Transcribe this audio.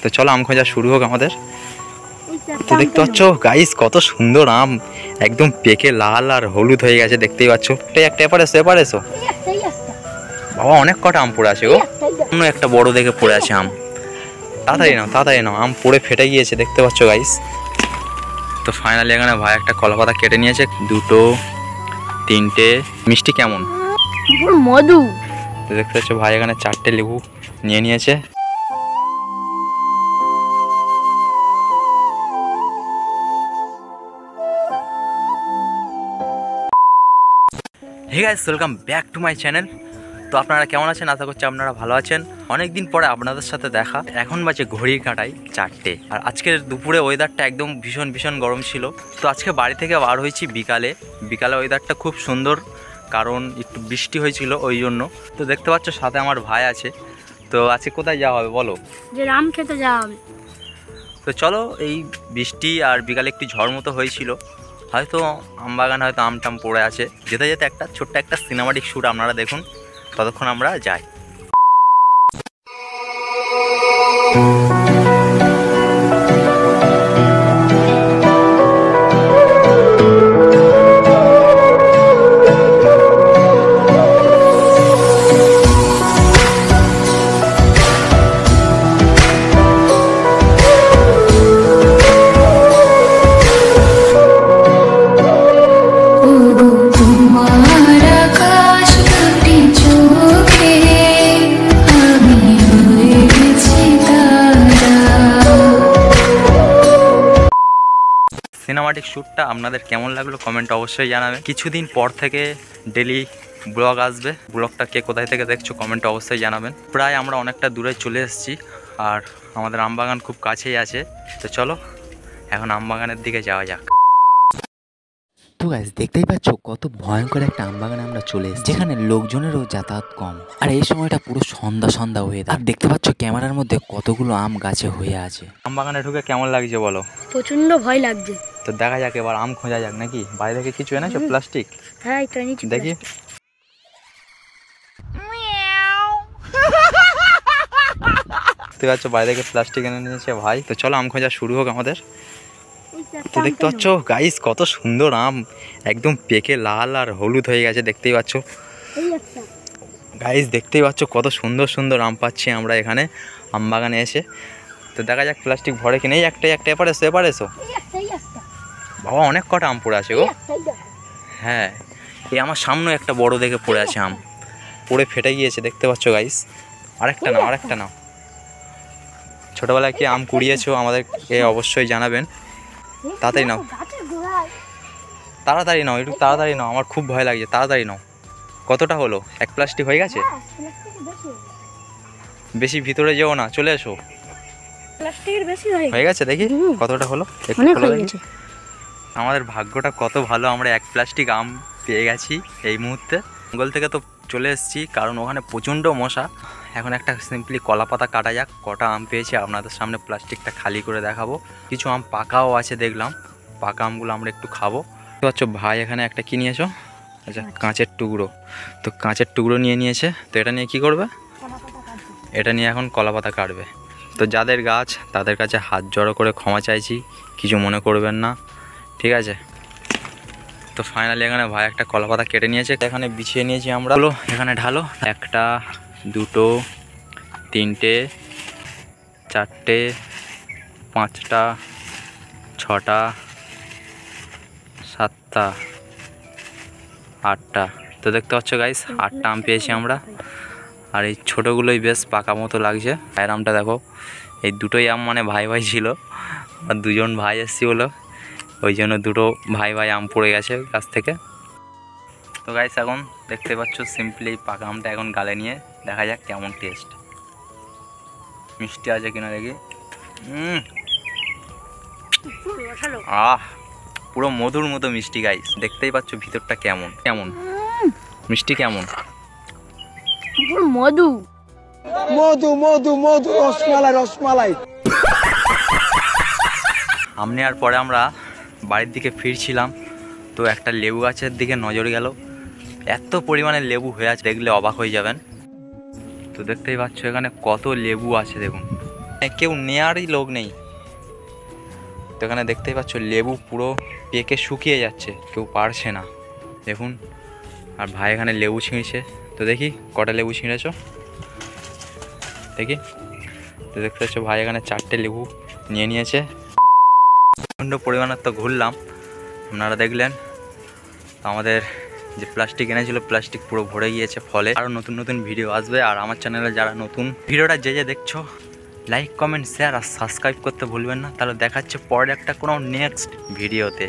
তো চলো আম খোঁজা শুরু হোক আমাদের। তো দেখতে পাচ্ছ গাইস কত সুন্দর আম, একদম পেকে লাল আর হলুদ হয়ে গেছে দেখতেই পাচ্ছ। একটা এপারে এসো বাবা, অনেক কটা আম পড়ে আছে গো, অন্য একটা বড় দেখে পড়ে আছে আম। তাড়াতাড়ি নাও, আম পড়ে ফেটে গিয়েছে দেখতে পাচ্ছ গাইস। তো ফাইনালি এখানে ভাই একটা কলা পাতা কেটে নিয়েছে, দুটো তিনটে। মিষ্টি কেমন? মধু। তো দেখতে পাচ্ছ ভাই এখানে 4টে লেবু নিয়ে নিয়েছে। Hey guys, welcome back to my channel. তো আপনারা কেমন আছেন? আশা করছি আপনারা ভালো আছেন। অনেকদিন পরে আপনাদের সাথে দেখা। এখন বাজে ঘড়ির কাঁটায় 4টে, আর আজকের দুপুরে ওয়েদারটা একদম ভীষণ গরম ছিল। তো আজকে বাড়ি থেকে বার হয়েছি বিকালে ওয়েদারটা খুব সুন্দর, কারণ একটু বৃষ্টি হয়েছিল ওই জন্য। তো দেখতে পাচ্ছ সাথে আমার ভাই আছে। তো আজকে কোথায় যাওয়া হবে বলো? যে আম খেতে যাওয়া হবে। তো চলো, এই বৃষ্টি আর বিকালে একটু ঝড় মতো হয়েছিল, হয়তো আমবাগানে হয়তো আম টাম পড়ে আছে। যেতে যেতে একটা ছোট্ট একটা সিনেমাটিক শ্যুট আপনারা দেখুন, ততক্ষণ আমরা যাই। সিনেমাটিক শ্যুটটা আপনাদের কেমন লাগলো কমেন্ট অবশ্যই জানাবেন। কিছুদিন পর থেকে ডেলি ব্লগ আসবে, ব্লগটা কে কোথায় থেকে দেখছো কমেন্ট অবশ্যই জানাবেন। প্রায় আমরা অনেকটা দূরে চলে এসেছি, আর আমাদের আমবাগান খুব কাছেই আছে। তো চলো এখন আমবাগানের দিকে যাওয়া যাক। তো গাইস দেখতেই পাচ্ছ কত ভয়ঙ্কর একটা আমবাগানে আমরা চলে এসেছি, যেখানে লোকজনেরও যাতায়াত কম, আর এই সময়টা পুরো সন্ধ্যা হয়ে আর দেখতে পাচ্ছ ক্যামেরার মধ্যে কতগুলো আম গাছে হয়ে আছে। আমবাগানে ঢুকে কেমন লাগছে বলো? প্রচন্ড ভয় লাগছে। তো দেখা যাক এবার আম খোঁজা যাক নাকি। বাইরে থেকে কিছু এনেছো প্লাস্টিক? হ্যাঁ এটা নিচে দেখি। দেখতে পাচ্ছ বাইরে থেকে প্লাস্টিক এনে নিয়েছে ভাই। তো চলো আম খোঁজা শুরু হোক আমাদের। তো দেখতে পাচ্ছ গাইস কত সুন্দর আম, একদম পেকে লাল আর হলুদ হয়ে গেছে দেখতেই পাচ্ছ গাইস। দেখতেই পাচ্ছ কত সুন্দর আম পাচ্ছি আমরা এখানে আমবাগানে এসে। তো দেখা যাক প্লাস্টিক ভরে কিনে। একটা এপারে এসো বাবা, অনেক কটা আম পড়ে আছে গো। হ্যাঁ, এই আমার সামনে একটা বড় দেখে পড়ে আছে আম, পড়ে ফেটে গিয়েছে দেখতে পাচ্ছ গাইস। আরেকটা নাও। ছোটবেলায় কি আম কুড়িয়েছো আমাদেরকে অবশ্যই জানাবেন। তাড়াতাড়ি নাও, একটু তাড়াতাড়ি নাও, আমার খুব ভয় লাগছে। তাড়াতাড়ি নাও। কতটা হলো? এক প্লাস্টিক হয়ে গেছে? বেশি ভিতরে যেও না, চলে এসো। হয়ে গেছে দেখি কতটা হলো। আমাদের ভাগ্যটা কত ভালো, আমরা এক প্লাস্টিক আম পেয়ে গেছি এই মুহূর্তে। জঙ্গল থেকে তো চলে এসেছি, কারণ ওখানে প্রচণ্ড মশা। এখন একটা সিম্পলি কলা পাতা কাটা যাক। কটা আম পেয়েছি আপনাদের সামনে প্লাস্টিকটা খালি করে দেখাবো। কিছু আম পাকাও আছে দেখলাম, পাকা আমগুলো আমরা একটু খাবো। বুঝতে পারছো ভাই এখানে একটা কি নিয়েছো? আচ্ছা, কাঁচের টুকরো। তো কাঁচের টুকরো নিয়ে নিয়েছে। তো এটা নিয়ে কি করবে? এটা নিয়ে এখন কলা পাতা কাটবে। তো যাদের গাছ তাদের কাছে হাত জড়ো করে ক্ষমা চাইছি, কিছু মনে করবেন না, ঠিক আছে? তো ফাইনালি এখানে ভাই একটা কলা পাতা কেটে নিয়েছে, এখানে বিছিয়ে নিয়েছি আমরা। হলো এখানে ঢালো। একটা, দুটো, তিনটে, চারটে, পাঁচটা, ছটা, সাতটা, আটটা। তো দেখতে পাচ্ছ গাইস 8টা আম পেয়েছি আমরা। আর এই ছোটোগুলোই বেশ পাকা মতো লাগছে। ভাইয়ের আমটা দেখো, এই দুটোই আম মানে ভাই ছিল, আর দুজন ভাই এসছি বলো, ওই জন্য দুটো ভাই আম পড়ে গেছে গাছ থেকে। তো গাইস এখন দেখতে পাচ্ছ সিম্পলি পাকা আমটা এখন গালে নিয়ে দেখা যাক কেমন টেস্ট, মিষ্টি আছে কিনা দেখি। পুরো মধুর মতো মিষ্টি গাইস। দেখতেই পাচ্ছ ভিতরটা কেমন মিষ্টি, কেমন মধু। রসমালাই। আম নেওয়ার পরে আমরা বাড়ির দিকে ফিরছিলাম, তো একটা লেবু গাছের দিকে নজর গেল। এত পরিমাণে লেবু হয়ে আছে, দেখলে অবাক হয়ে যাবেন। তো দেখতেই পাচ্ছ এখানে কত লেবু আছে দেখুন, কেউ নেয়ারই লোক নেই। তো এখানে দেখতেই পাচ্ছ লেবু পুরো পেকে শুকিয়ে যাচ্ছে, কেউ পারছে না দেখুন। আর ভাই এখানে লেবু ছিঁড়ছে, তো দেখি কটা লেবু ছিঁড়েছ দেখি। তো দেখতে পাচ্ছ ভাই এখানে 4টে লেবু নিয়ে নিয়েছে। প্রচণ্ড পরিমাণে তো ঘুরলাম, আপনারা দেখলেন। আমাদের যে প্লাস্টিক এনেছিল প্লাস্টিক পুরো ভরে গিয়েছে ফলে। আরও নতুন নতুন ভিডিও আসবে। আর আমার চ্যানেলে যারা নতুন, ভিডিওটা যে দেখছো লাইক কমেন্ট শেয়ার আর সাবস্ক্রাইব করতে ভুলবেন না। তাহলে দেখাচ্ছে পরের একটা কোনো নেক্সট ভিডিওতে।